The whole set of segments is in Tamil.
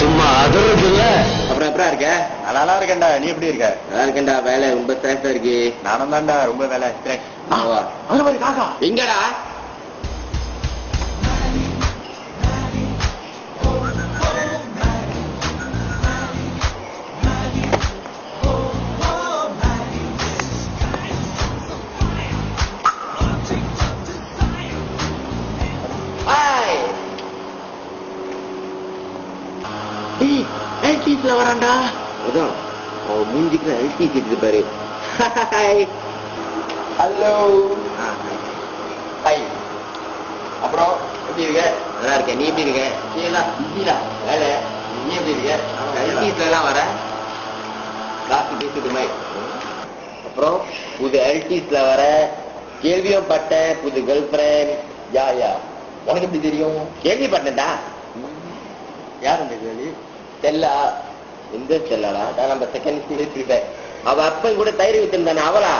சும்மா அதுறது இல்ல. அப்புறம் எப்படா இருக்க? நல்லா இருக்கேன்டா. நீ எப்படி இருக்க? நல்லா இருக்கேன்டா. வேலை ரொம்ப ஸ்ட்ரெஸ்ஸா இருக்கு. நானும் தான்டா ரொம்ப வேலை. காக்கா எங்கடா? எல்டிஸ்ல வரான்டா. அதான் அவன் மூஞ்சிக்கு எல்டி கேட்டு பாரு. ஹலோ. ஹாய். அப்புறம் எப்படி இருக்க? நல்லா இருக்கேன். நீ எப்படி இருக்க? இல்லடா வேலை. நீ எப்படி இருக்க? எல்டிஸ்ல எல்லாம் வர காசு பேசிட்டுமே. அப்புறம் புது எல்டிஸ்ல வர கேள்வியும் பட்டேன். புது கேர்ள் ஃபிரெண்ட். யா உனக்கு எப்படி தெரியும்? கேள்விப்பட்டேன்டா. யார் அந்த கேள்வி? செல்லா. எந்த செல்லாடா? நம்ம செகண்ட் இருப்பேன். அவ அப்பன் கூட தயிர் வித்துருந்தானே அவளா?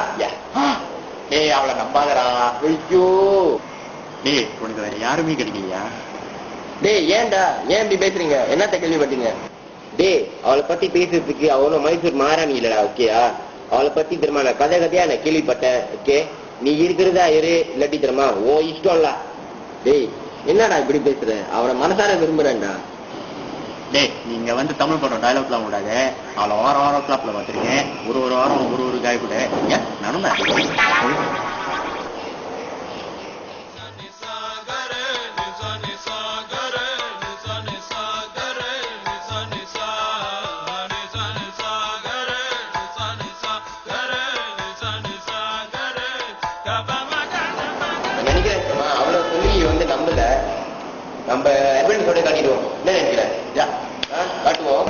ஏய் அவளை நம்பாதடா. ஐயோ டேய் உனக்கு வேற யாருமே கிடைக்கலையா? டேய் ஏன்டா ஏன் இப்படி பேசுறீங்க? என்னத்த கேள்விப்பட்டீங்க? டேய் அவளை பத்தி பேசுறதுக்கு அவனும் மைசூர் மாறாணி இல்லடா. ஓகேயா? அவளை பத்தி தெரியுமா நான் கதையா நான் கேள்விப்பட்டேன். ஓகே நீ இருக்கிறதா இரு, இல்லாட்டி தெரியுமா ஓ இஷ்டம்ல. டேய் என்னடா இப்படி பேசுற? அவனை மனசார விரும்புறேன்டா. டேய் நீங்க வந்து தமிழ் படம் டைலாக்லாம் கூடாது. அவளை வாரம் கிளாப்ல பார்த்துருக்கேன். ஒரு வாரம் ஒரு காய் கூட ஏன் நானும் தான். நினைக்கிறேன் அவளை சொல்லி வந்து நம்பல. நம்ம அட்வென்ட் சொல்ல காட்டிடுவோம். என்ன நினைக்கிறேன்? காட்டுவோம்.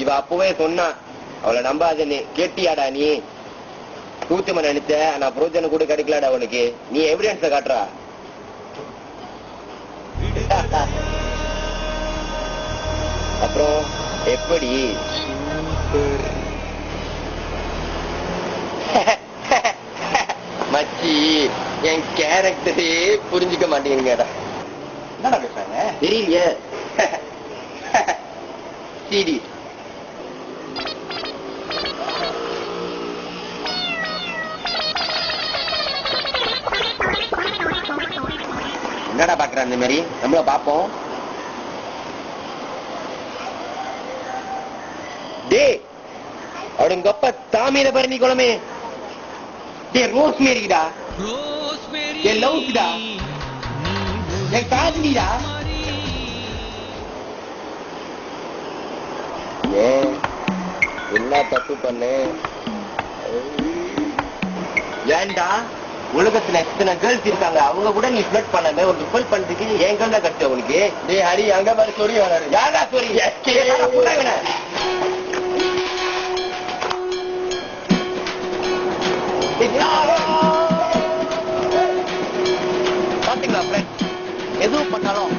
இவ அப்பவே சொன்னா அவளை நம்பாதன்னு. கேட்டியாடா நீ? கூத்தும நினைச்ச நான் புரோஜனம் கூட கிடைக்கலாடா அவனுக்கு. நீ எவிடன்ஸ காட்டுறா. அப்புறம் எப்படி மச்சி என் கேரக்டரே புரிஞ்சுக்க மாட்டேங்கிறா. என்னடா பேசுறாங்க? தெரியலையே. சிடி என்னடா பாக்குற? அந்த மாதிரி நம்மள பாப்போம். டே அவடுங்கப்ப தாமிர பரணி குளமே. டே ரோஸ் மேரிடா. என் லவ்ஸ்டா. என் காதலிடா. ஏன் என்ன தப்பு பண்ண? ஏன்டா உலகத்துல எத்தனை கேர்ள்ஸ் இருக்காங்க, அவங்க கூட நீ ஃபிளட் பண்ணாம ஒரு ஃபில் பண்றதுக்கு என் கேர்ள் தான் கஷ்டம் உனக்கு. டேய் ஹரி அங்க பாரு சொல்லி வராரு. யாரா சொல்லி பாத்தீங்களா ஃப்ரெண்ட், எதுவும் பண்ணாலும்